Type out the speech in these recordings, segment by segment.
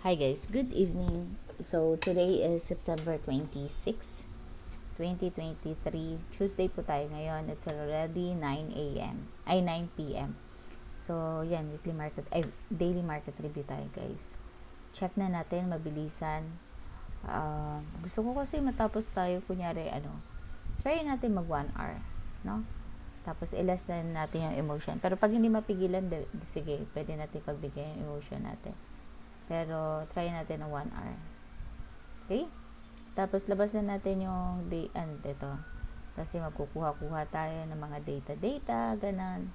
Hi guys, good evening. So today is September 26, 2023. Tuesday po tayo ngayon. It's already 9 a.m. ay 9 p.m. So yan, daily market review tayo guys. Check na natin, mabilisan. Gusto ko kasi matapos tayo, kunyari try natin mag 1 hour, no? Tapos ilas na natin yung emotion. Pero pag hindi mapigilan, sige, pwede natin pagbigay yung emotion natin. Pero, try natin ng 1 hour. Okay? Tapos, labas na natin yung ito. Kasi magkukuha-kuha tayo ng mga data, ganon.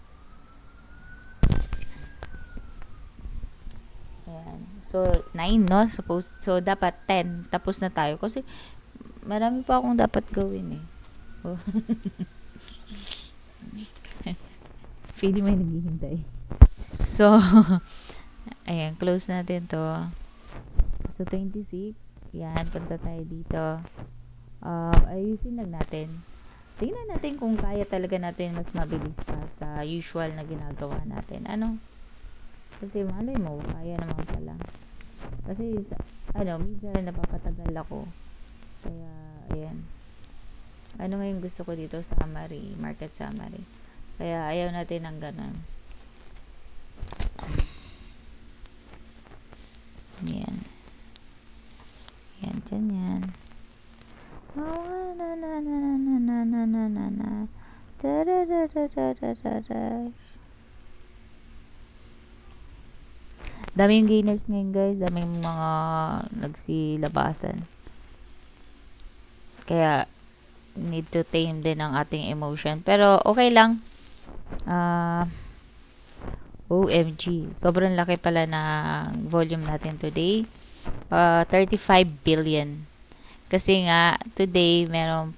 Ayan. So, 9, no? So, dapat 10. Tapos na tayo. Kasi, marami pa akong dapat gawin, eh. Oh. Feeling may naghihintay. So, ayan, close natin to. So, 26. Yan, punta tayo dito. Ayusin lang natin. Tingnan natin kung kaya talaga natin mas mabilis sa usual na ginagawa natin. Kasi malay mo, kaya naman pala. Kasi, minsan napapatagal ako. Kaya, ayan. Ano ngayon gusto ko dito? Summary, market summary. Kaya, ayaw natin ng ganun. Yan. Yan, dyan yan. Daming gainers ngayon guys. Daming mga nagsilabasan. Kaya, need to tame din ang ating emotion. Pero, okay lang. OMG. Sobrang laki pala ng volume natin today. 35 billion. Kasi nga, today, merong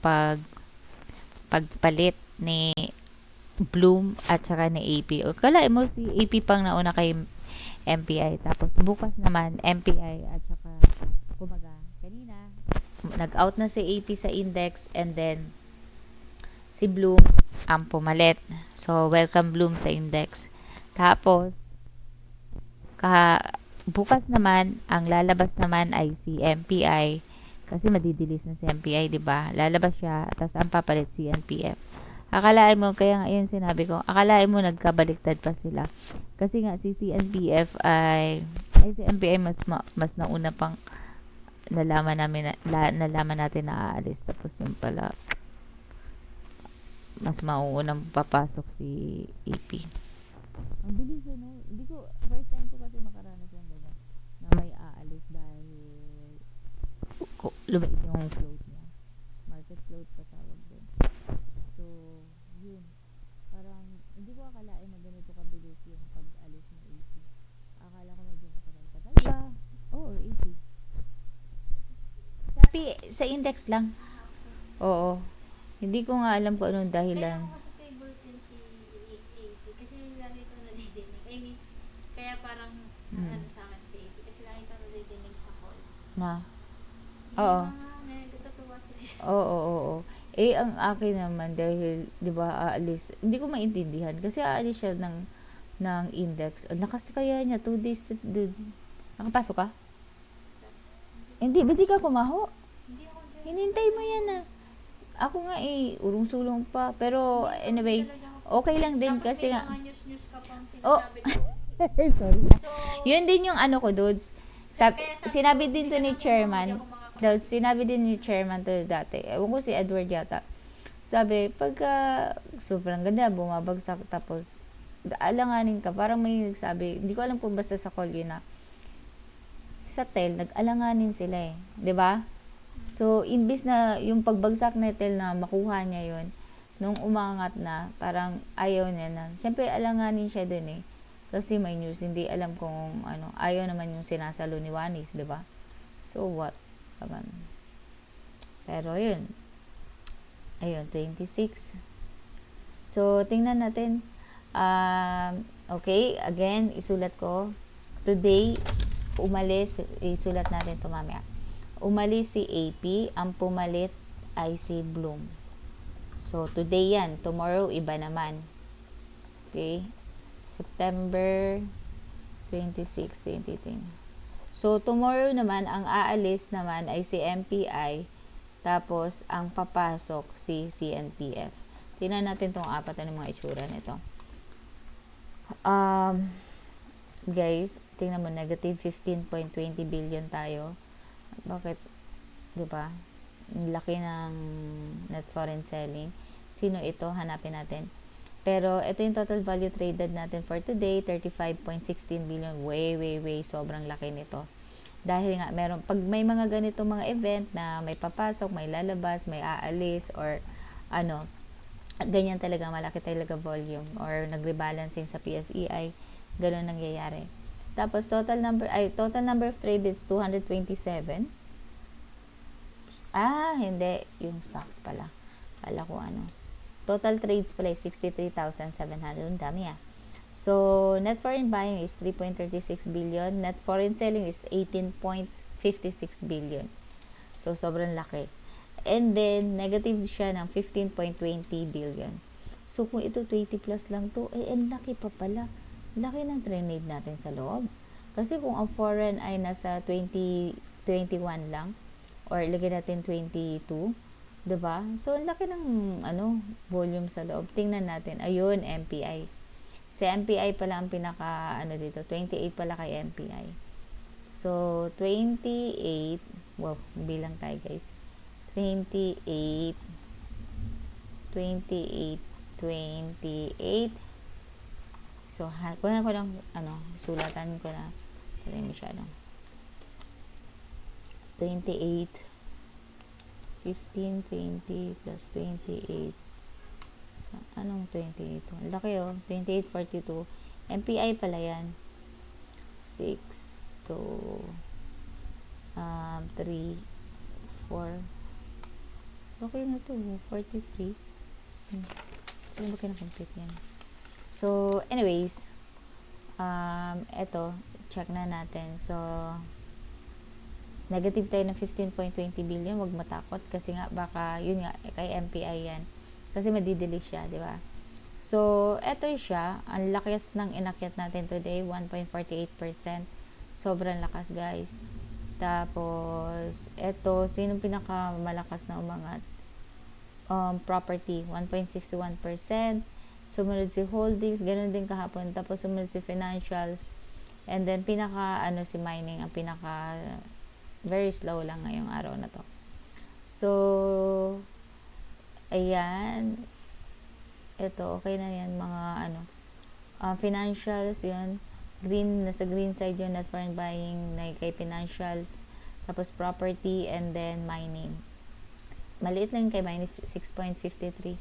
pagpalit ni Bloom at saka ni AP. O, kalain mo si AP pang nauna kay MPI. Tapos, bukas naman, MPI at saka, kumaga, kanina, nag-out na si AP sa index and then, si Bloom ang pumalit. So, welcome Bloom sa index. Tapos, bukas naman, ang lalabas naman ay si MPI. Kasi madidilis na si MPI, di ba? Lalabas siya, tapos ang papalit si NPF. Akalain mo, kaya nga yun sinabi ko, akalain mo nagkabaliktad pa sila. Kasi nga si CNPF si MPI mas nauna pang nalaman natin na aalis. Tapos yung pala, mas mauunang papasok si AP. Ang bilis no? Hindi ko, first time ko kasi makaranas ng ganyan na may aalis dahil lumait yung float niya. Market float pa tawag doon. So, yun. Parang, hindi ko akalain na ganito kabilis yung pag-alis ng AP. Akala ko medyo matagal-tagal pa. Or AP. Sa index lang. Oo. Hindi ko nga alam kung anong dahilan. Kaya ako kasi favorite din si AP kasi lagi ko nadidinig. I mean, kaya parang sa akin si AP kasi lagi ko nadidinig sa call. Na? Oo. Nagtatuwa siya. Oo. Eh, ang akin naman, dahil, di ba, aalis, hindi ko maintindihan. Kasi aalis siya ng index. Lakas kaya niya, 2 days nakapasok ka? Hindi, ba't di ka kumaho? Hindi ako dyan. Hinintay mo yan Ako nga urong-sulong pa. Pero, anyway, okay lang din Tapos kasi nga. Tapos may mga news ka pang Oh, sinasabi ko. sorry. So, Yun din yung ko, dudes. Sinabi din to ni chairman. Dudes, sinabi din ni chairman to dati. Ewan ko si Edward yata. Sabi, pagka sobrang ganda, bumabagsak, tapos alanganin ka. Parang may nagsabi, hindi ko alam kung basta sa call yun sa TEL, nag-alanganin sila 'di ba? So, imbis na yung pagbagsak na TEL na makuha niya yun, nung umangat na, parang ayaw niya na. Siyempre, alanganin siya dun Kasi may news, hindi alam kung ayaw naman yung sinasalo ni Wanis, 'di ba? So, what? Ganun. Pero, yun. Ayun, 26. So, tingnan natin. Okay, again, isulat ko. Today, isulat natin ito mamaya. Umalis si AP, ang pumalit ay si Bloom. So, today yan. Tomorrow, iba naman. Okay? September 26, 2010. So, tomorrow naman, ang aalis naman ay si MPI, tapos ang papasok si CNPF. Tingnan natin tong apat na mga itsura nito. Guys, tingnan mo, negative 15.20 billion tayo. Bakit? Diba? Laki ng net foreign selling. Sino ito? Hanapin natin. Pero, ito yung total value traded natin for today, 35.16 billion. Way. Sobrang laki nito. Dahil nga, pag may mga ganito mga event na may papasok, may lalabas, may aalis, or ganyan talaga, malaki talaga volume, or nagrebalancing sa PSEI, ganun nangyayari. Tapos, total number of trade is 227. Hindi. Yung stocks pala. Pala ko Total trades pala is 63,700. Ang dami So, net foreign buying is 3.36 billion. Net foreign selling is 18.56 billion. So, sobrang laki. And then, negative siya ng 15.20 billion. So, kung ito 20 plus lang to, ang laki pa pala. Laki ng trade natin sa loob. Kasi kung ang foreign ay nasa 21 lang, or ilagay natin 22, diba? So, ang laki ng volume sa loob. Tingnan natin. Ayun, MPI. Si MPI pala ang pinaka, dito. 28 pala kay MPI. So, 28. Wow, bilang tayo, guys. 28. So, kunin ko ng, sulatan ko na. Pwede masyadong. 28. 15, 20 plus 28. So, anong 28? Laki 28, 42. MPI pala yan. 6. So, 3, 4. Okay na to. 43. Ano ba kinacomplete yan? So, anyways, eto, check na natin. So, negative tayo ng 15.20 billion. Huwag matakot kasi nga baka yun nga kay MPI yan. Kasi madidelay siya, di ba? So, eto siya. Ang lakas ng inakyat natin today, 1.48%. Sobrang lakas, guys. Tapos, eto, sinong pinakamalakas na umangat? Property, 1.61%. Sumunod si holdings, ganun din kahapon. Tapos, sumunod si financials. And then, si mining, ang very slow lang ngayong araw na to. So, ayan. Ito, okay na yan. Mga, financials, yun. Nasa green side yun, net foreign buying, na kay financials. Tapos, property, and then, mining. Maliit lang kay mining, 6.53.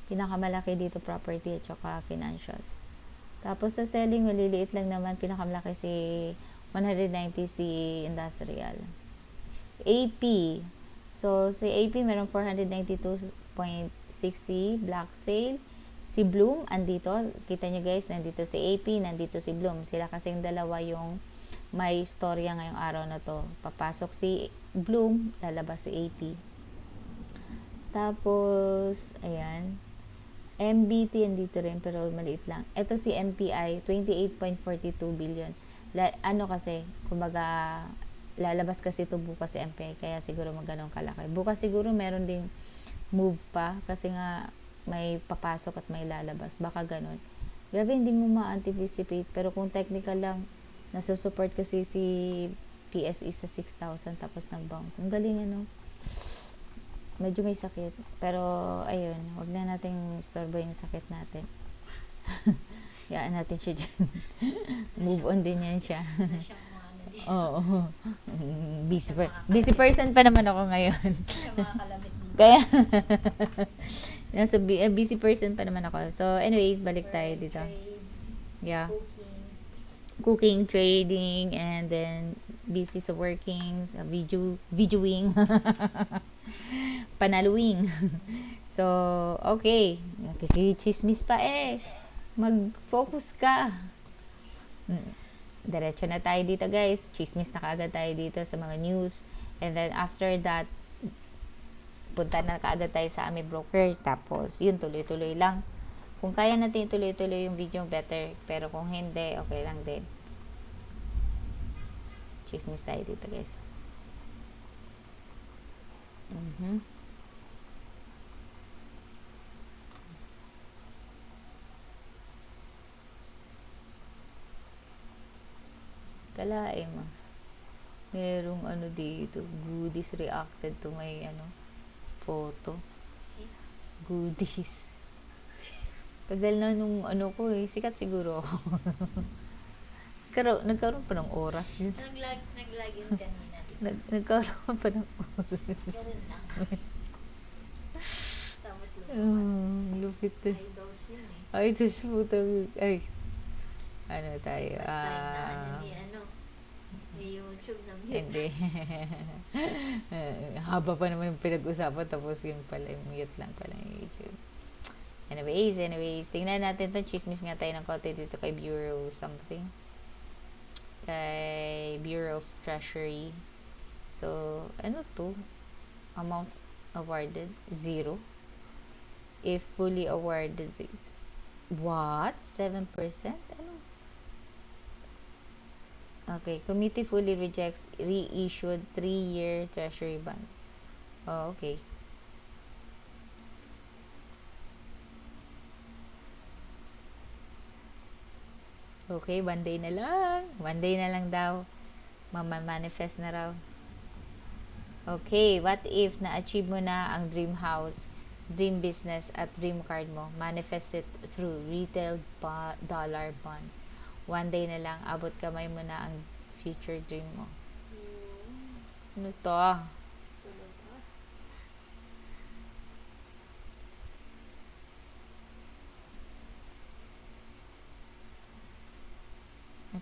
Pinakamalaki dito, property, at saka financials. Tapos, sa selling, maliliit lang naman. Pinakamalaki si 190 si industrial. AP. So, si AP meron 492.60 black sale. Si Bloom, andito. Kita nyo guys, nandito si AP, nandito si Bloom. Sila kasing dalawa yung may storya ngayong araw na to. Papasok si Bloom, lalabas si AP. Tapos, ayan. MBT, andito rin, pero maliit lang. Ito si MPI, 28.42 billion. Kasi, kumbaga, lalabas kasi ito bukas si MPI, kaya siguro magganong kalaki. Bukas siguro meron ding move pa, kasi nga may papasok at may lalabas. Baka ganon. Grabe, hindi mo ma-anticipate, pero kung technical lang, nasa support kasi si PSE sa 6,000 tapos nag-bounce. Ang galing medyo may sakit. Pero, ayun, wag na nating istorbo yung sakit natin. Yaan natin siya dyan. Move on din yan siya. Oo. Busy person pa naman ako ngayon. Kaya, busy person pa naman ako. So, anyways, balik tayo dito. Yeah. Cooking, trading, and then busy sa working, sa videoing, panaluing. So, okay. Nakikichismis pa mag-focus ka. Diretso na tayo dito guys. Chismis na kaagad tayo dito sa mga news. And then after that, punta na kaagad tayo sa aming broker. Tapos, yun, tuloy-tuloy lang. Kung kaya natin tuloy-tuloy yung video, better. Pero kung hindi, okay lang din. Chismis tayo dito, guys. Mhm. Kalae mo. Merong ano dito, goodies reacted to my photo. Si? Goodies. Tagal na nung ano ko eh. Sikat siguro ako. Nagkaroon pa ng oras yun. Nag-login kanina. Nagkaroon pa ng oras. Ganun lang. Tapos Lupit eh. idols yun eh. Ay, Diyos po ay. Ano tayo? Time na may YouTube na mute. Hindi. Haba pa naman yung pinag-usapan tapos yun pala, yung mute lang pala yung YouTube. Anyways, tingnan natin to. Chismis nga tayo ng konti dito kay Bureau something. Kay Bureau of Treasury. So, ano to? Amount awarded, 0. If fully awarded, what? 7%? Ano? Okay, committee fully rejects reissued 3-year treasury bonds. Oh, okay. Okay, one day na lang. One day na lang daw. Manifest na raw. Okay, what if na-achieve mo na ang dream house, dream business, at dream card mo? Manifest it through retail dollar bonds. One day na lang, abot kamay mo na ang future dream mo. Ano to?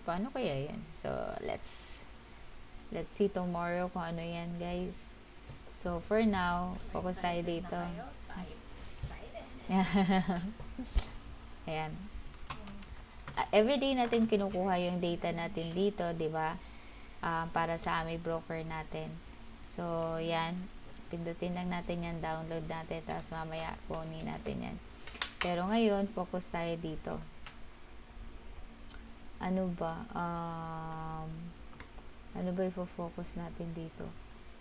Paano kaya yan? So, let's see tomorrow kung ano yan, guys. So, for now, focus tayo dito. Ayan. Everyday natin kinukuha yung data natin dito, di ba? Para sa aming broker natin. So, yan. Pindutin lang natin yan, download natin, tapos mamaya kunin natin yan. Pero ngayon, focus tayo dito. Ano ba? Ano ba i-focus natin dito?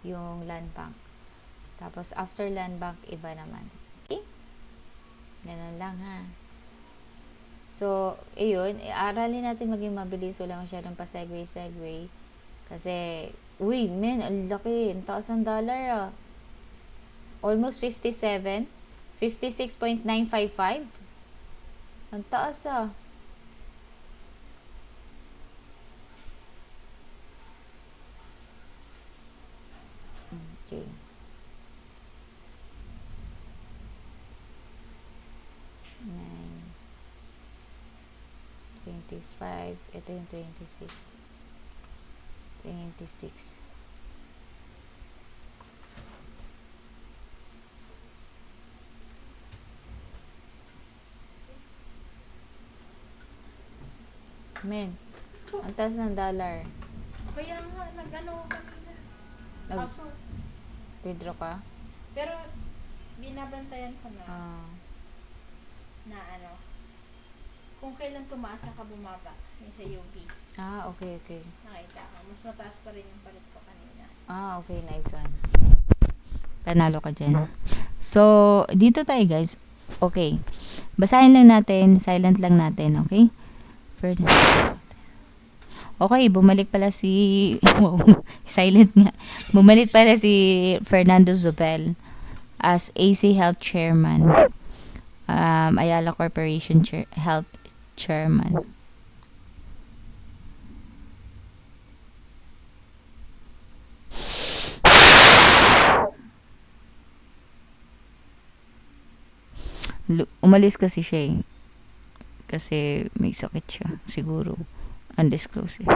Yung land bank. Tapos, after land bank, iba naman. Okay? Ganun lang, ha? So, ayun, aralin natin maging mabilis, wala masyadong pa-segue. Kasi, uy, men, ang laki, ang taas ng dollar, ah. Almost 57, 56.955. Ang taas, ah. Okay. Nine. 25. Ito yung 26. 26. Men, ang taas ng dollar. Kaya nga, nag-ano kanina. Kaso, Withdraw ka? pero binabantayan ko na na kung kailan tumaas ka bumaba yung sa UP. Okay. Nakita ko. Mas mataas pa rin yung palit ko kanina. Okay. Nice one. Panalo ka dyan. So, dito tayo, guys. Okay. Basahin lang natin. Silent lang natin. Okay? Okay, bumalik pala si silent nga. Bumalik pala si Fernando Zobel as AC Health Chairman. Ayala Corporation Health Chairman. Umalis kasi siya eh. Kasi may sakit siya. Siguro. Undisclosed eh.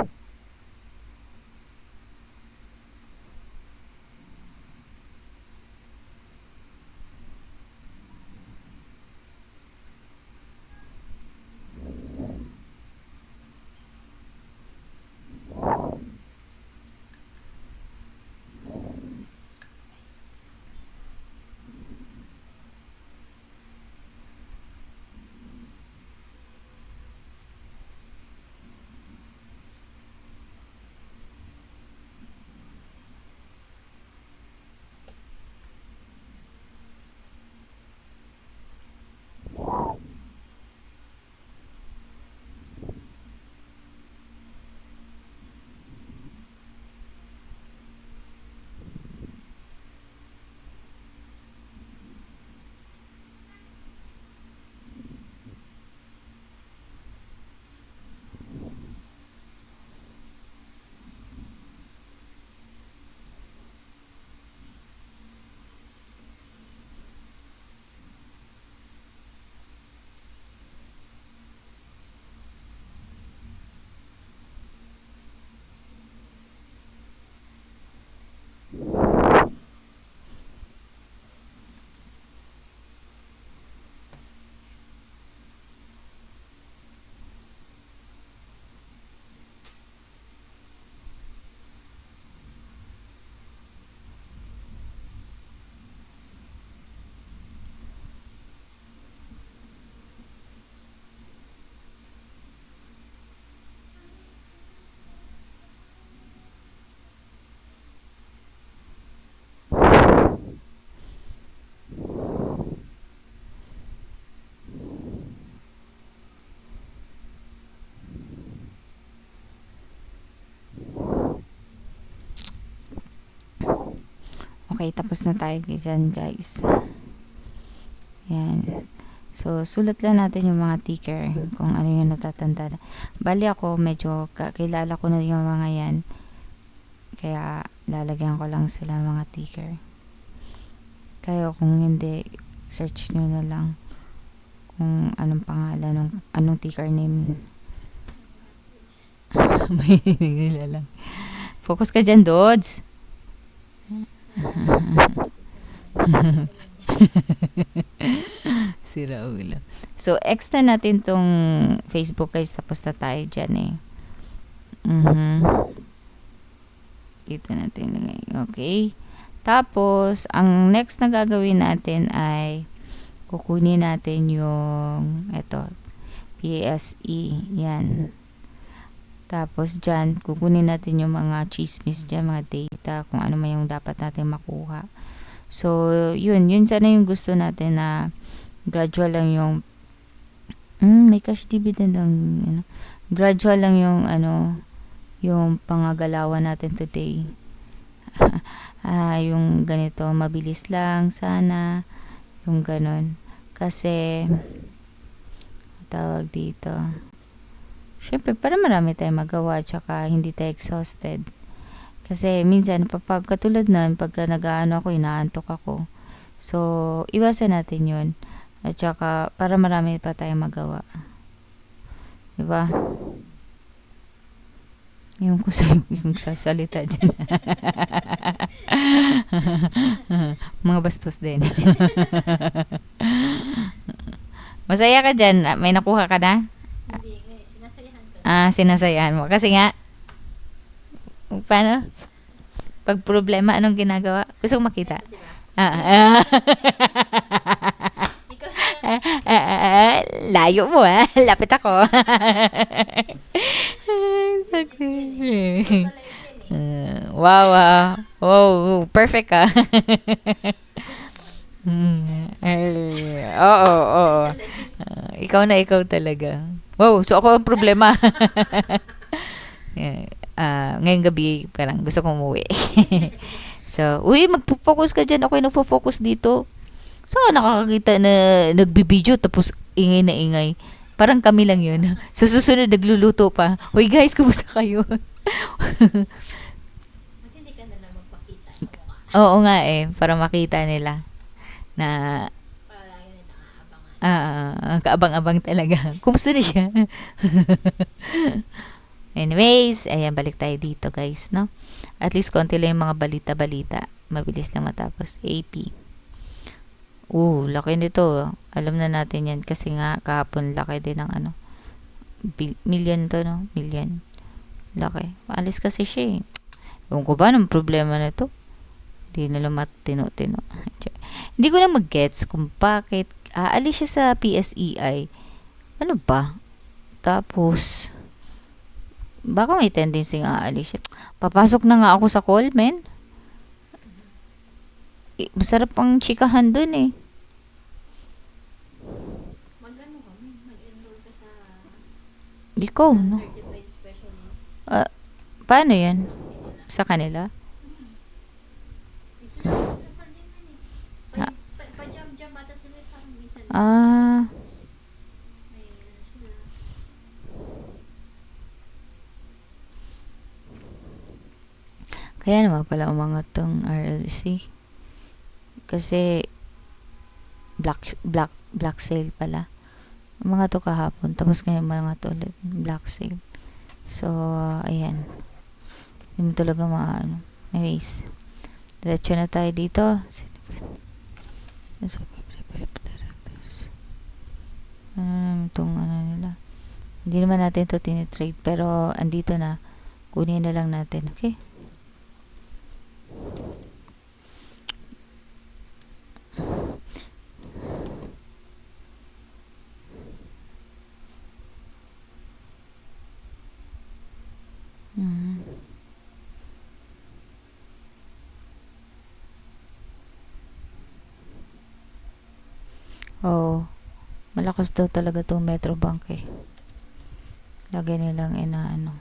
Okay, tapos na tayo dyan, guys. Yan. So, sulat lang natin yung mga ticker kung ano yung natatanda. Bali ako, medyo kilala ko na yung mga yan. Kaya, lalagyan ko lang sila mga ticker. Kaya kung hindi, search nyo na lang kung anong pangalan, anong ticker name. May lang. Focus ka dyan, Dodds. Sira ulo. So, extra natin tong Facebook, guys. Tapos na tayo dyan eh. Dito natin lagay. Okay. Tapos, ang next na gagawin natin ay kukunin natin yung PSE. Yan. Tapos dyan, kukunin natin yung mga chismis dyan, mga data, kung ano man yung dapat natin makuha. So, yun sana yung gusto natin na gradual lang yung may cash dividend ang gradual lang yung yung pangagalawan natin today. Yung ganito, mabilis lang sana yung ganon. Kasi tawag dito, syempre, para marami tayong magawa tsaka hindi tayo exhausted. Kasi minsan, katulad nun, pagka nag-aano ako, inaantok ako. So, iwasan natin yun. At tsaka, para marami pa tayong magawa. Diba? Yung ko sa yung sasalita dyan. Mga bastos din. Masaya ka dyan. May nakuha ka na? Hindi, sinasayahan ko. Sinasayahan mo. Kasi nga, paano? Pag problema, anong ginagawa? Gusto kong makita. Layo mo lapit ako. Wow, perfect ka. Oo. Ikaw talaga. Wow, so ako ang problema. Ngayong gabi, parang gusto kong umuwi. So, magpo-focus ka dyan. Ako yung nagpo-focus dito. So, nakakakita na nagbibideo tapos ingay na ingay. Parang kami lang yun. So, susunod nagluluto pa. Hoy guys, kumusta kayo? Hindi ka na lang magpakita. Oo nga para makita nila na Palagi na nakaabangan. kaabang-abang talaga. Kumusta na siya? Anyways, ayan, balik tayo dito, guys, no? At least konti lang yung mga balita-balita. Mabilis lang matapos. AP. Laki nito. Alam na natin yan kasi nga kahapon laki din ng million to, no? Million. Laki. Maalis kasi siya Ewan ko ba ng problema na to? Hindi nila matino-tino. Hindi ko na mag-gets kung bakit aalis siya sa PSEI. Ano ba? Tapos, baka may tendency nga aalis siya. Papasok na nga ako sa call, men. Masarap ang chikahan dun Mag-enroll ka sa Ikaw, no? certified specialist. Paano yan? Sa kanila? Ito na, sinasal din man Pa-jam-jam ata sila, parang minsan. May sila. Kaya naman pala umangat tong RLC. Kasi black sale pala. Mga to kahapon. Tapos ngayon mga to ulit. Black sale. So, ayan. Hindi mo talaga maano. Anyways. Diretso na tayo dito. Itong nila. Hindi naman natin to tinitrade. Pero, andito na. Kunin na lang natin. Okay? Malakas daw talaga itong Metrobank Lagay nilang inaano.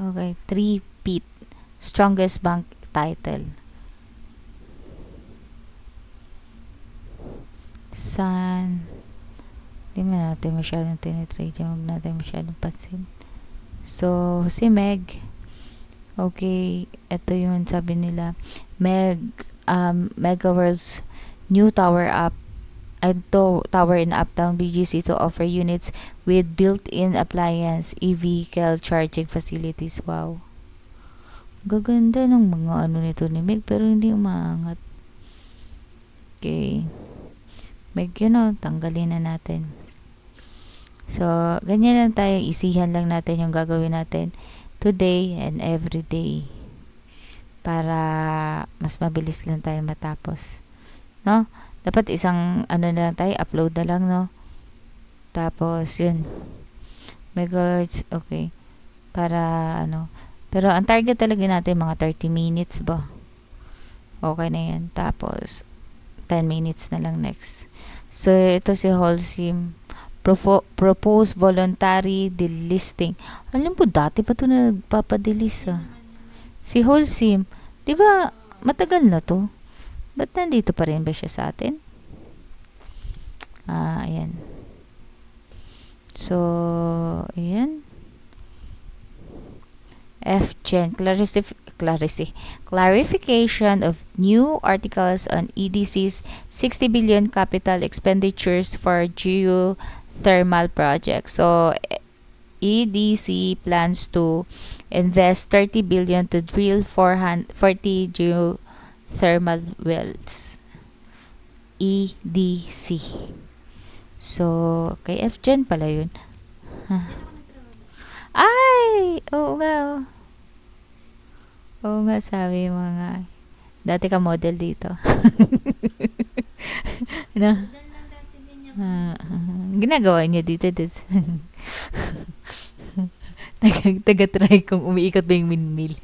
Okay, three-peat. Strongest bank title. San? Di man natin masyadong tinitrade yan. Huwag natin masyadong pansin. So, si Meg. Okay, ito yung sabi nila. Mega World's new tower in Uptown BGC to offer units with built-in appliance, e-vehicle charging facilities. Wow. Gaganda ng mga ano nito ni Meg, pero hindi umaangat. Okay. Meg, tanggalin na natin. So, ganyan lang tayo. Isihan lang natin yung gagawin natin today and every day. Para mas mabilis lang tayo matapos. No? Dapat isang na lang tayo, upload na lang, no? Tapos, yun. Megahertz, okay. Para, pero ang target talaga natin, mga 30 minutes ba? Okay na yan. Tapos, 10 minutes na lang next. So, ito si Holcim. Propose voluntary delisting. Alam po, dati pa ito nagpapadelis, Si Holcim, di ba, matagal na to? Ba't nandito pa rin ba siya sa atin? Ayan. So, ayan. F-Gen, clarification of new articles on EDC's 60 billion capital expenditures for geothermal projects. So, EDC plans to invest 30 billion to drill 40 geothermal wells. EDC. So, kay F-Gen pala yun. Ay! Oo nga. Oo nga, sabi mga dati ka model dito. No? Ginagawa niya dito. Taga-try kung umiikot ba yung windmill.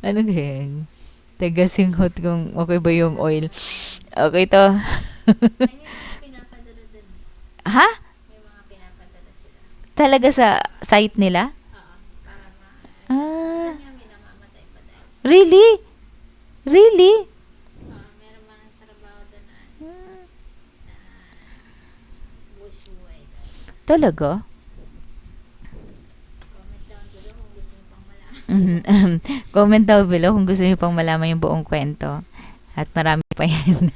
Ano kaya? Taga-singhot kung okay ba yung oil. Okay to. Ha? May mga pinapadala sila. Talaga sa site nila? Oo. Para Ah, minsan nga may namamatay pa dahil. really? Really? Meron mga trabaho doon na buhay dahil. Talaga? Comment down below kung gusto niyo pang malaman. Comment down below kung gusto niyo pang malaman yung buong kwento. At marami pa yan.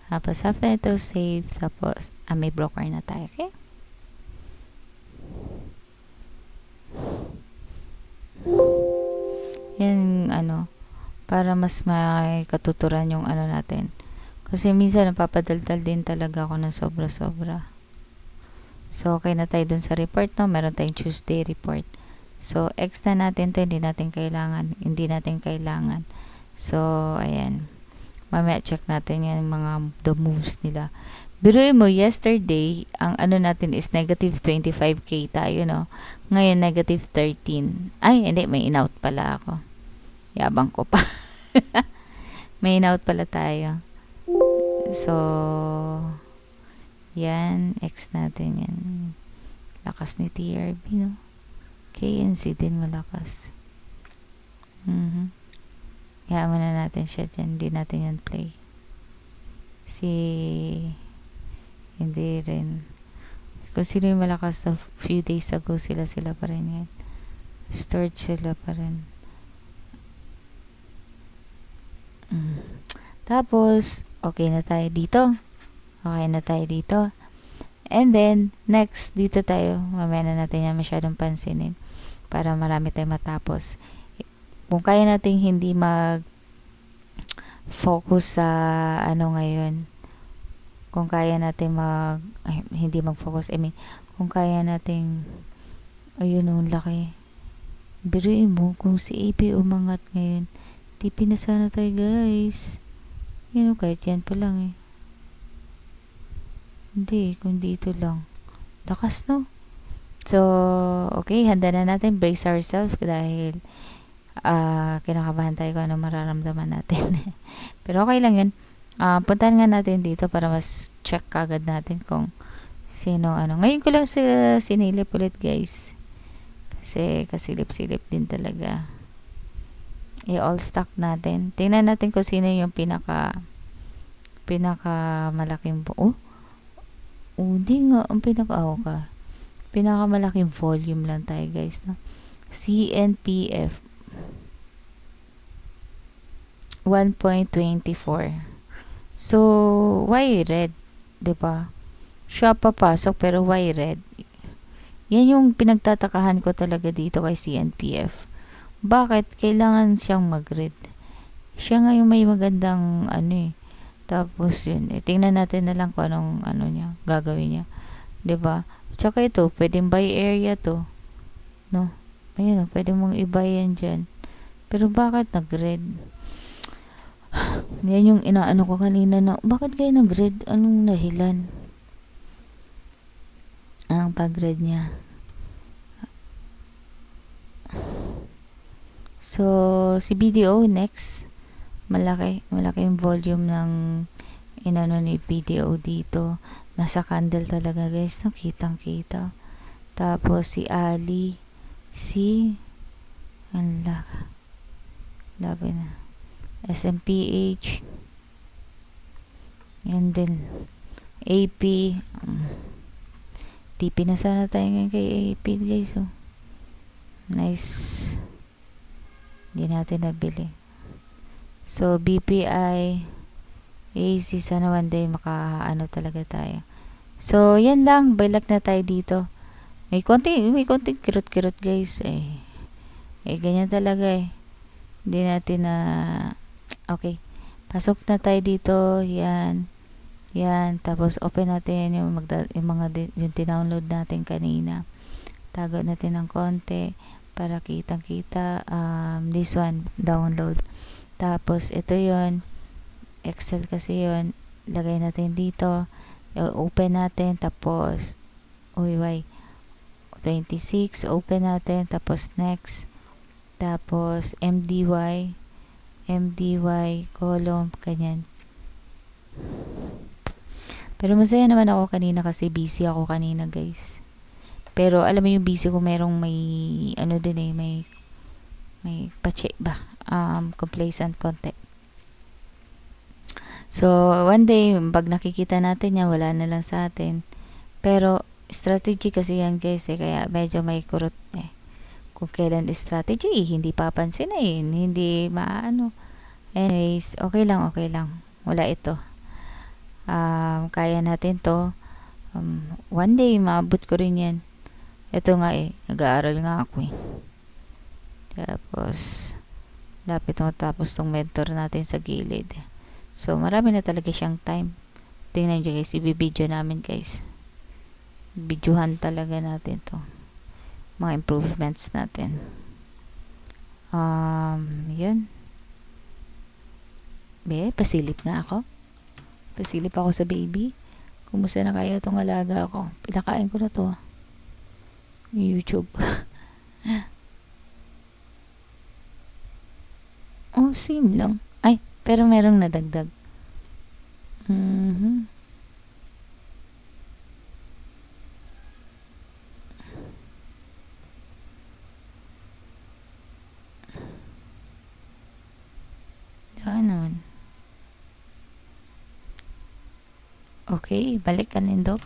Tapos after ito, save. Tapos, may broker na tayo. Okay? Yan, para mas may katuturan yung natin. Kasi minsan napapadaldal din talaga ako ng sobra-sobra. So, okay na tayo dun sa report, no? Meron tayong Tuesday report. So, X na natin to, hindi natin kailangan. So, ayan. Mamaya check natin yan mga the moves nila. Biruin mo, yesterday, ang natin is negative 25k tayo, no? Ngayon, negative 13. Ay, hindi, may in-out pala ako. Yabang ko pa. May in-out pala tayo. So, yan, X natin yan. Lakas ni TRB, no? KNC din malakas. Yaman na natin siya dyan. Hindi natin yan play. Hindi rin. Kung sino yung malakas sa few days ago, sila pa rin yan. Stored sila pa rin. Tapos, okay na tayo dito. And then, next, dito tayo. Mamaya na natin yan masyadong pansinin para marami tayong matapos. Kung kaya natin hindi mag-focus sa ngayon, kung kaya natin hindi mag-focus, kung kaya natin, ayun o, laki. Biruin mo, kung si AP umangat ngayon, TP na sana tayo, guys. Yun o, kahit yan pa lang Hindi, kung dito lang. Lakas, no? So, okay, handa na natin. Brace ourselves dahil kinakabahan tayo kung ano mararamdaman natin. Pero okay lang yun. Puntahan nga natin dito para mas check agad natin kung sino Ngayon ko lang sila sinilip ulit, guys. Kasi kasilip-silip din talaga. I-all stack natin. Tingnan natin kung sino yung pinaka malaking hindi nga. Ang pinakamalaking volume lang tayo, guys. No? CNPF 1.24. So, why red? Diba? Siya papasok pero why red? Yan yung pinagtatakahan ko talaga dito kay CNPF. Bakit kailangan siyang mag-red? Siya nga yung may magandang Tapos yun, tingnan natin na lang kung anong niya, gagawin niya. 'Di ba? Tsaka ito, pwedeng buy area to. No? Ayun, pwede mong i-buy yan dyan. Pero bakit nag-red? Yan yung inaano ko kanina na, bakit kaya nag-red? Anong dahilan? Ang pag-red niya. So, si BDO next. Malaki yung volume ng ni BDO dito. Nasa candle talaga, guys, no? Kitang-kita. Tapos si Ali, labi na. SMPH. Yan din. AP. TP na sana tayo ngayon kay AP, guys. Nice. Hindi natin nabili. So, BPI, AC, sana one day talaga tayo. So, yan lang. Bailak na tayo dito. May konting kirot-kirot, guys. Ganyan talaga Hindi natin na... Okay. Pasok na tayo dito. Yan. Tapos, open natin yung tinownload natin kanina. Tago natin ng konti para kitang-kita. This one, download. Tapos, ito yon Excel kasi yon lagay natin dito. Open natin. Tapos, 26. Open natin. Tapos, next. Tapos, MDY, column, ganyan. Pero masaya naman ako kanina kasi busy ako kanina, guys. Pero, alam mo yung busy ko, merong may, may pache ba? Complacent konti. So, one day, pag nakikita natin yan, wala na lang sa atin. Pero, strategy kasi yan, guys, kaya medyo may kurot Kung kailan strategy, hindi papansin hindi maano. Anyways, okay lang. Wala ito. Kaya natin to. One day, maabot ko rin yan. Ito nga nag-aaral nga ako Tapos, lapit matapos tong mentor natin sa gilid. So, marami na talaga siyang time. Tingnan nyo, guys, i-video namin, guys. Videohan talaga natin to. Mga improvements natin. Yun. Pasilip nga ako. Pasilip ako sa baby. Kumusta na kaya itong alaga ako? Pinakain ko na to. YouTube. Same lang. Pero merong nadagdag. Naman. Okay, balik ka nindog.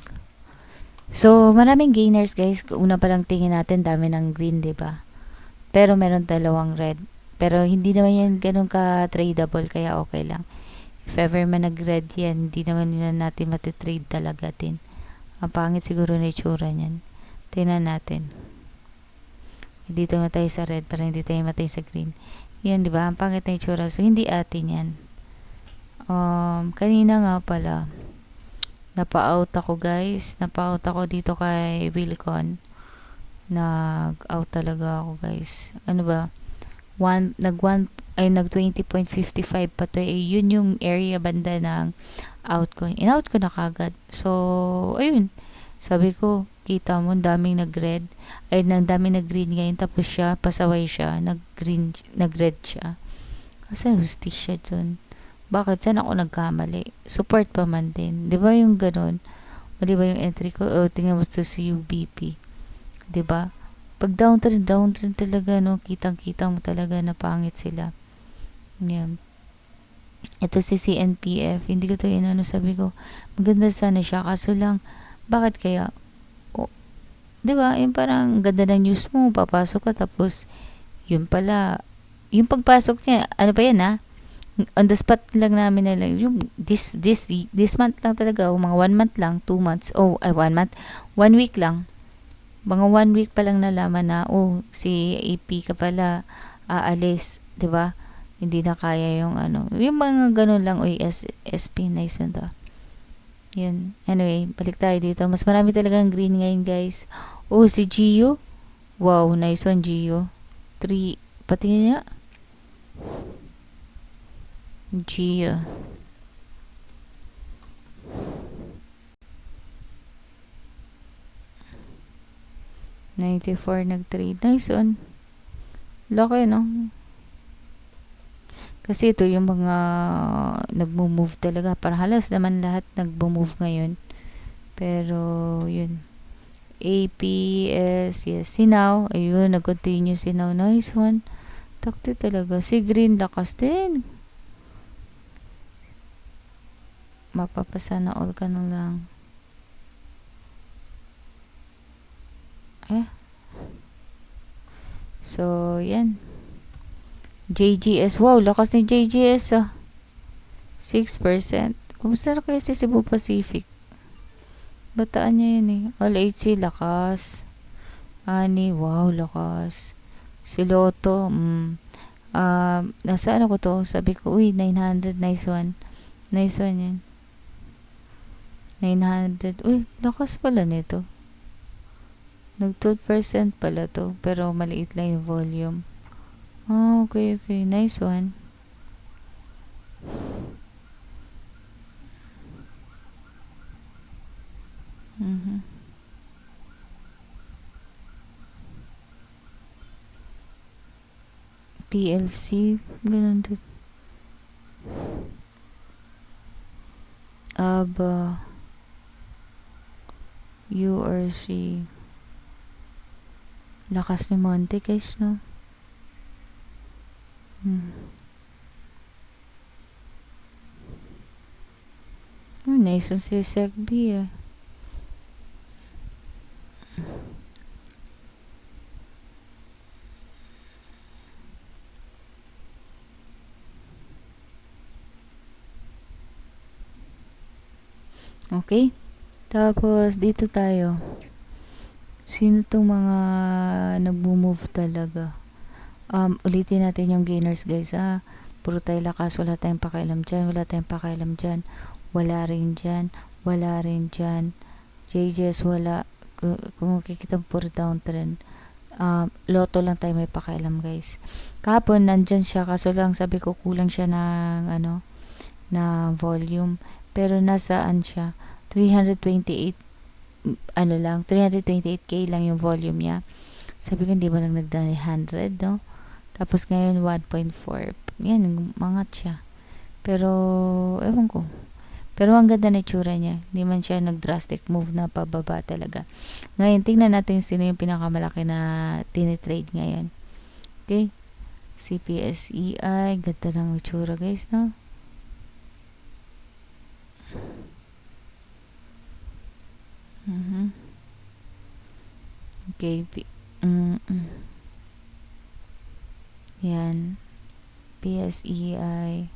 So, maraming gainers guys. Una pa lang tingin natin, dami ng green, 'di ba? Pero meron dalawang red. Pero hindi naman yan ganun ka tradable, kaya okay lang. If ever man nag-red yan, hindi naman yun natin matitrade talaga din. Ang pangit siguro na itsura niyan. Tingnan natin. Dito na tayo sa red para hindi tayo matay sa green. Yan, di ba? Ang pangit na itsura. So, hindi atin yan. Kanina nga pala, napa-out ako guys. Napa-out ako dito kay Wilcon. Nag-out talaga ako guys. Ano ba? Nag 20.55 pa to. Yun yung area banda ng out ko. In-out ko na kagad. So, ayun. Sabi ko, kita mo, daming nag-red. Ay, daming nag-green ngayon. Tapos siya, pasaway siya. Nag-red siya. Kasi hustisya dun. Bakit? Saan ako nagkamali? Support pa man din. Di ba yung ganun? O di ba yung entry ko? O, tingnan mo sa UBP. Di ba? Pag downtrend talaga, no? Kitang-kita mo talaga na pangit sila. Yan. Ito si CNPF. Hindi ko to inano, sabi ko, maganda sana siya. Kaso lang, bakit kaya? O, di ba? Yung parang ganda ng news mo, papasok ka, tapos, yun pala, yung pagpasok niya, ano pa yan ha? On the spot lang namin na lang, yung this month lang talaga, o mga 1 month lang, 2 months, 1 month, 1 week lang. Mga 1 week pa lang nalaman na, si AP ka pala, aalis, di ba? Hindi na kaya yung ano, yung mga ganun lang, SP, nice yun to. Yun. Anyway, balik tayo dito. Mas marami talagang green ngayon, guys. Si Gio. Wow, nice one, Gio. 3, pati niya. Gio. $94 nag-trade. Nice one. Laki, no? Kasi ito yung mga nagmo-move talaga. Para halos naman lahat nagmo-move ngayon. Pero, yun. APS, yes. Sinaw. Ayun, nag-continue Sinaw. Nice one. Takti talaga. Si Green, lakas din. Mapapasa na all ka na lang. So, yan. JGS. Wow, lakas ni JGS 6%. Kumusta na kaya si Cebu Pacific? Bataan niya yun eh. All HC, lakas. Ani, wow, lakas. Si Lotto, nasa ano ko to? Sabi ko, 900, nice one. Nice one yan. 900. Lakas pala nito. Nag 12% pala to. Pero maliit lang yung volume. Okay. Nice one. PLC. Ganun din. Aba. URC. Lakas ni Monte, guys, no? Nice ang si Segbi, Okay? Tapos, dito tayo. Sino tong mga nagmo-move talaga? Ulitin natin yung gainers, guys, Puro tayo lakas, wala tayong pakialam dyan. Wala rin dyan. JJS, wala. Kung makikita mo, puro downtrend. Lotto lang tayo may pakialam, guys. Kahapon, nandyan siya, kaso lang sabi ko kulang siya ng, na volume. Pero nasaan siya? 328, 328k lang yung volume niya. Sabi ko, hindi ba lang nagdani 100, no? Tapos ngayon, 1.4. Yan, mangat siya. Pero, ewan ko. Pero ang ganda na itsura niya. Hindi man siya nag-drastic move na pababa talaga. Ngayon, tingnan natin sino yung pinakamalaki na tinitrade ngayon. Okay? CPSEI. Ganda ng itsura, guys, no? Mhm. Okay. Yan. PSEI.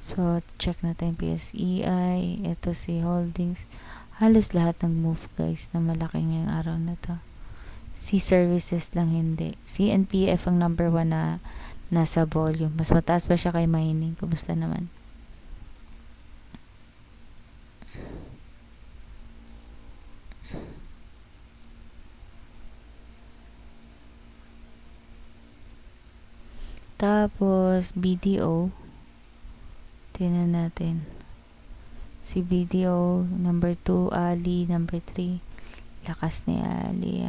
So, check natin PSEI. Ito si Holdings. Halos lahat ng move guys na malaki ngayong araw na to. C services lang hindi. CNPF ang number 1 na nasa volume. Mas mataas pa siya kay mining. Kumusta naman? Tapos, BDO. Tingnan natin. Si BDO, number 2, Ali, number 3. Lakas ni Ali.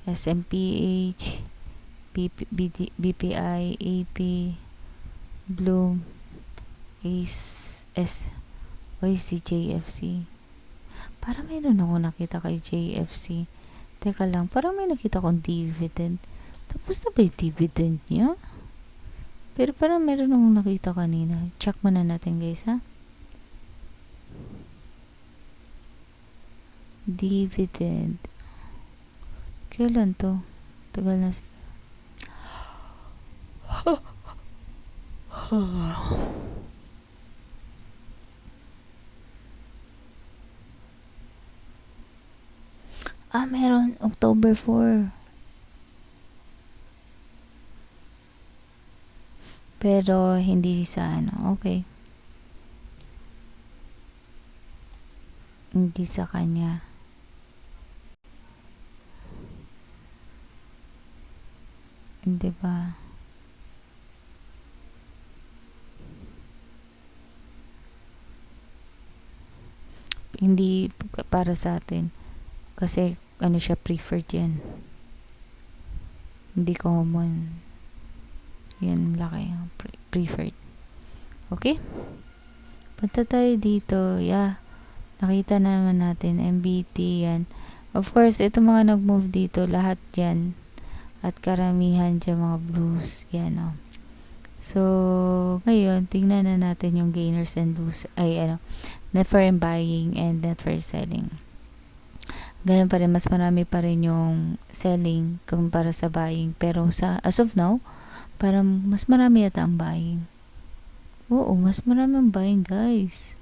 SMPH, BPI, AP, Bloom, JFC. Parang mayroon ako nakita kay JFC. Teka lang, parang may nakita kong dividend. Tapos na ba yung dividend niya? Pero parang meron akong nakita kanina. Check muna natin guys ha. Dividend. Kailan to? Tagal na siya. Meron. October 4. Pero, hindi sa ano. Okay. Hindi sa kanya. Hindi ba? Hindi para sa atin. Kasi, ano siya, preferred yan. Hindi common. Yan, laki. Preferred. Okay? Punta tayo dito. Yeah. Nakita naman natin. MBT, yan. Of course, ito mga nag-move dito. Lahat yan. At karamihan dyan mga blues. Yan, oh. So, ngayon, tingnan na natin yung gainers and losers. Net for buying and net for selling. Ganun pa rin, mas marami pa rin yung selling kumpara sa buying. Pero as of now, parang mas marami yata ang buying. Oo, mas marami ang buying, guys.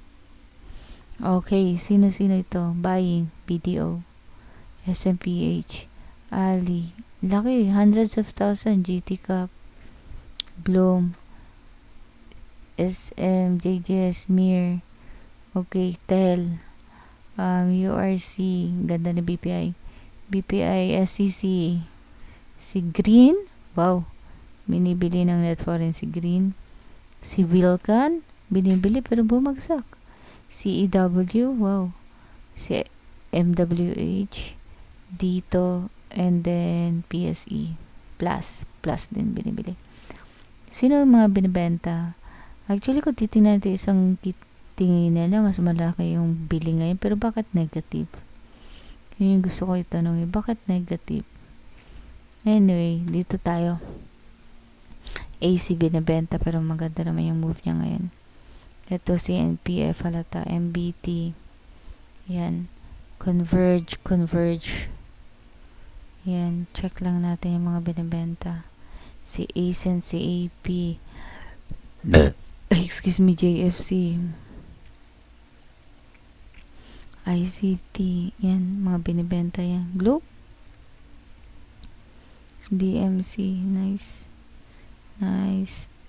Okay, sino-sino ito? Buying, BDO, SMPH, Ali. Laki, hundreds of thousand, GT Cup, Bloom, SM, JJS, Mir, okay, TEL, URC, ganda ni BPI, SCC, si Green, wow, binibili ng net foreign si Green, si Wilcan, binibili pero bumagsak, si EW, wow, si MWH, dito, and then PSE, plus din binibili. Sino yung mga binibenta? Actually, kung titingnan natin isang tingin nila, mas malaki yung bili ngayon. Pero bakit negative? Yun yung gusto ko itanong. Bakit negative? Anyway, dito tayo. AC binibenta pero maganda naman yung move niya ngayon. Ito si NPF halata. MBT. Yan. Converge. Yan. Check lang natin yung mga binibenta. Si ASEN, si AP. Excuse me, JFC. ICT. Yan, mga binibenta yan. Globe. DMC. Nice.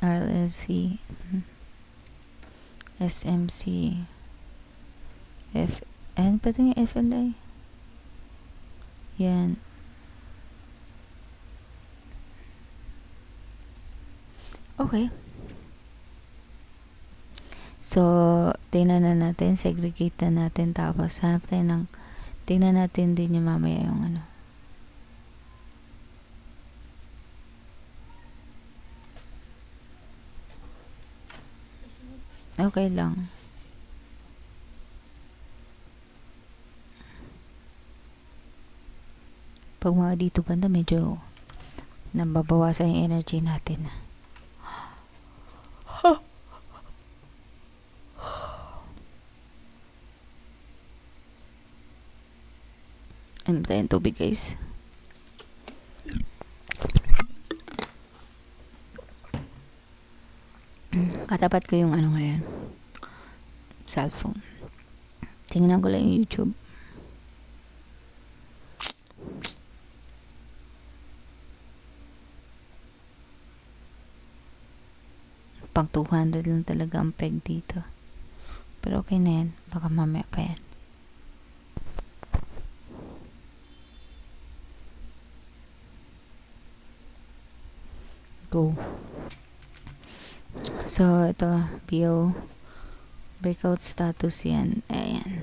RLC. SMC. Pati nga FLI. Yan. Okay. So, tingnan na natin, segregate na natin, tapos hanap tayo ng, tingnan natin din yung mamaya yung ano. Okay lang. Pag mga dito banda, medyo nababawasan yung energy natin. Ano tayong tubig, guys? Katapat ko yung ano ngayon. Cellphone. Tingnan ko lang yung YouTube. Pang 200 lang talaga ang peg dito. Pero okay na yan. Baka mamaya pa yan. Go. So, ito. BO. Breakout status yan. Ayan.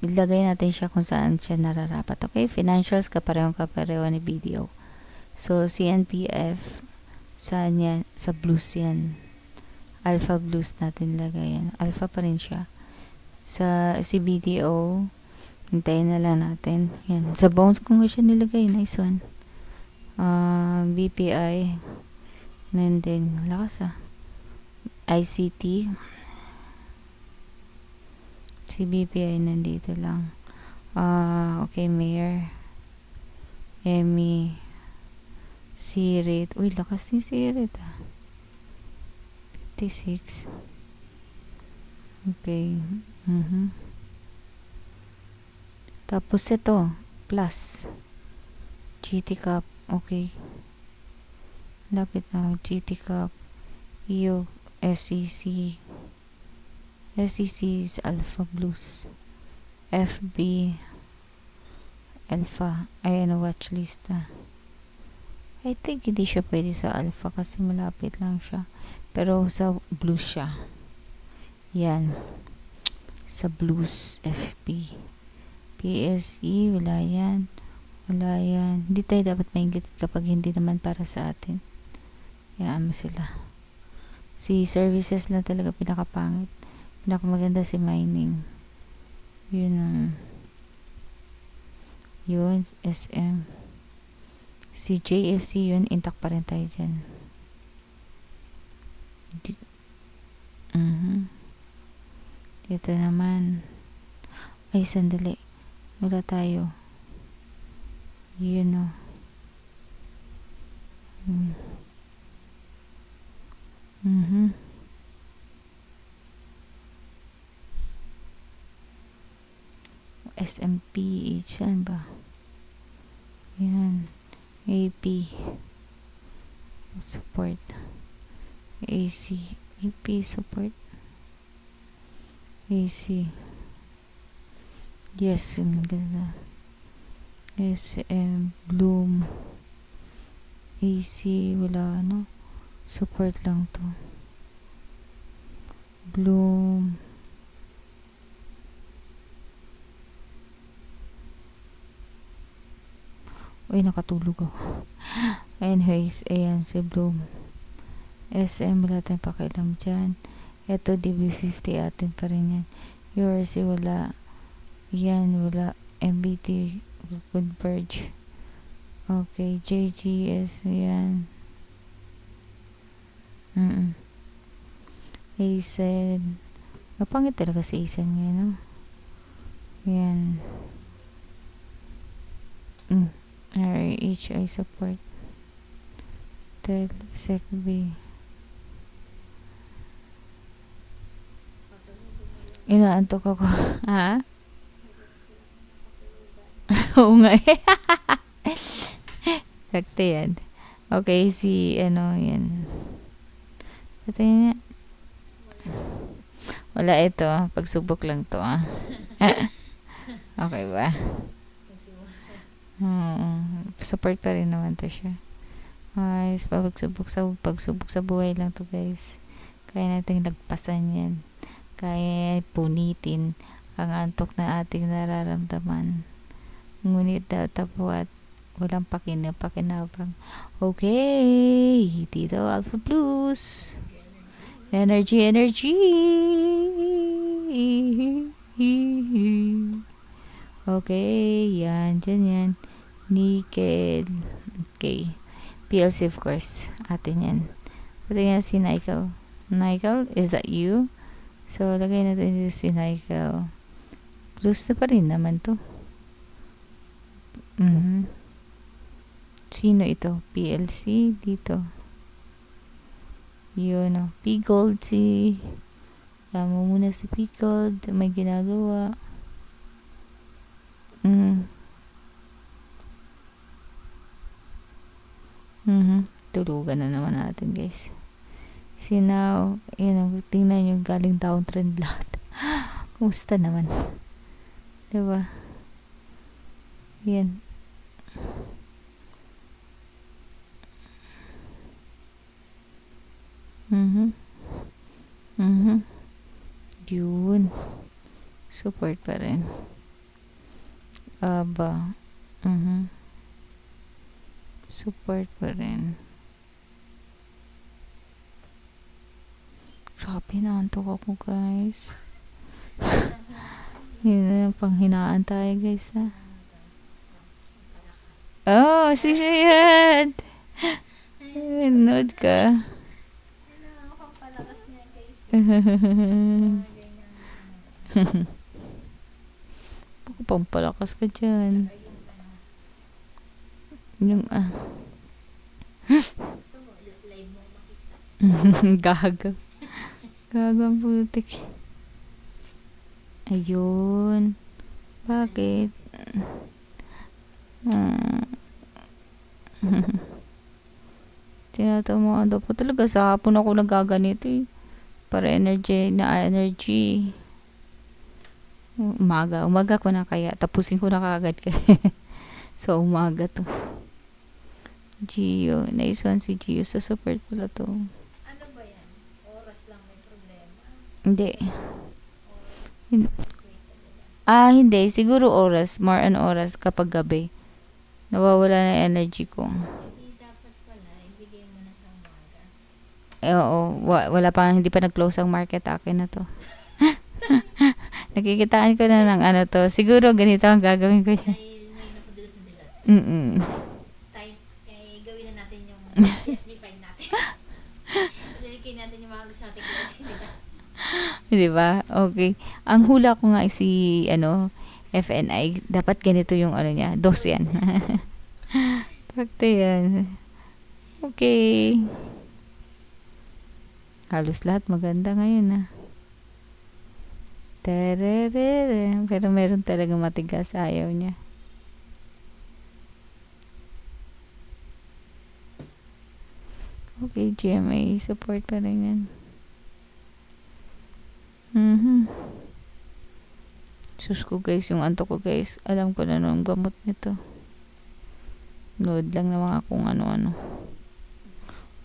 Ilagay natin siya kung saan siya nararapat. Okay? Financials kapareho ni BDO. So, CNPF saan yan? Sa blues yan. Alpha blues natin lagay yan. Alpha pa rin siya. Sa CBDO, hintayin na lang natin. Yan. Sa bones ko nga siya nilagay. Nice one. BPI. And then, lakas ICT. Si BPI nandito lang. Okay, Mayor. Emmy. Sirit. Uy, lakas ni Sirit 56. Okay. Tapos ito. Plus. GT Cup. Okay. Lapit na. GT Cup. EO. SEC. SEC is Alpha Blues. FB. Alpha. Ayan, watchlist I think hindi siya pwede sa Alpha kasi malapit lang siya. Pero sa Blues siya. Yan. Sa Blues. FB. PSE. Wala yan. Wala yan. Hindi tayo dapat maingit kapag hindi naman para sa atin. Yan mo sila. Si services lang talaga pinakapangit. Pinakamaganda si mining. Yun yun. SM. Si JFC yun, intact pa rin tayo dyan. Ito naman. Ay, sandali. Wala tayo. Yun o. SMP. Yan ba? Yan. AP support. AC AP support. AC yes, ganda. SM Bloom. AC wala support lang to. Bloom. Uy, nakatulog ako. Anyways, ayan si Bloom. SM, wala tayong pakialam dyan. Ito, DB50 atin pa rin yan. URC, wala. Yan, wala. MBT, Converge. Okay, JGS, yan. ASEN. Napangit talaga si ASEN ngayon, no? Yan. RHI support. Tel, SecB. Inaantok ako. Ha? Oo nga eh. Sakto yan. Okay, si yan. Ito yan. Wala ito. Pagsubok lang to Okay ba? Support pa rin naman to siya. Guys, pagsubok sa buhay lang to guys. Kaya natin lagpasan yan. Kaya punitin ang antok na ating nararamdaman. Ngunit dapat walang pakinabang. Okay, dito Alpha Blues. Energy. Okay, yan, dyan yan. Nickel. Okay. PLC of course. Atin yan. Pati yan si Nickel. Nickel, is that you? So, lagay natin dito si Nickel. Blues na pa rin naman to. Mhm. Sino ito? PLC dito. Yun o. P-Gold si... Tama muna si P-Gold. May ginagawa. Mhm. Mhm. Tulugan na naman natin, guys. Sinaw. Yan o. Tingnan nyo. Galing downtrend lahat. Kumusta naman? Diba? Yan. Mhm. Mhm. Yun. Support pa rin. Aba. Mhm. Support pa rin. Grabe, naantok ako, guys. Yun na yung panghinaan tayo, guys, ha. Oh, yan. Nanood ka. Ano ang pampalakas niya guys? Ganyan. Baka pampalakas ka dyan. Yung, Gusto mo, live mo makita. gaga. Gagang putik. Ayun. Bakit? Tinatamaan daw po talaga. Sa hapon ako nagaganito eh. Para energy. Umaga ko na kaya. Tapusin ko na kagad kaya. So, umaga to. Gio. Naiswan si Gio sa support pala to. Ano ba yan? Oras lang may problema. Hindi. Wait talaga. Hindi. Siguro oras. More on oras kapag gabi. Nawawala na yung energy ko. Hindi dapat pala, ibigay mo na sa umaga. Oo. Wala pa. Hindi pa nag-close ang market. Akin na to. Nakikitaan ko na ng ano to. Siguro ganito ang gagawin ko yan. Dahil may napadulat. Mm-mm. Time, kaya gawin na natin yung CSB 5 natin. Lilikin natin yung mga gusto natin gawin. Di ba? Okay. Ang hula ko nga si FNI. Dapat ganito yung ano niya. Dos yan. Pakta yan. Okay. Halos lahat maganda ngayon Tererere. Pero meron talaga matigas. Ayaw niya. Okay, GMA. Support pa rin yan. Sus ko guys, yung antok ko guys. Alam ko na nung gamot nito. Load lang na mga kung ano-ano.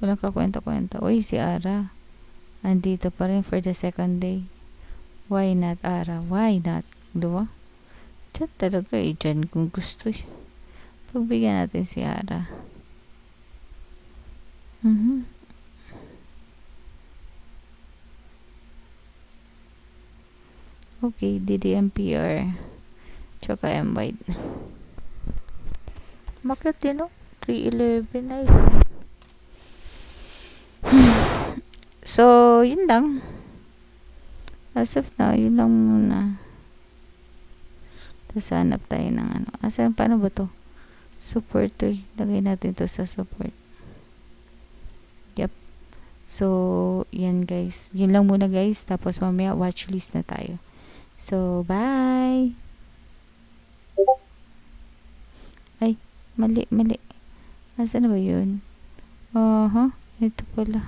Walang kakwenta-kwenta. Uy, si Ara. Andito pa rin for the second day. Why not, Ara? Why not? Diba? Diyan talaga eh. Diyan kung gusto. Pagbigyan natin si Ara. Okay, DDMPR. Tsaka M-Wide. Bakit din 311 ay. So, yun lang. As of now, yun lang muna. Tapos hanap tayo ng ano. Paano ba to? Support to. Lagay natin to sa support. Yep. So, yan guys. Yun lang muna guys. Tapos mamaya watchlist na tayo. So, bye! Ay, mali. Asan na ba yun? Ito pala.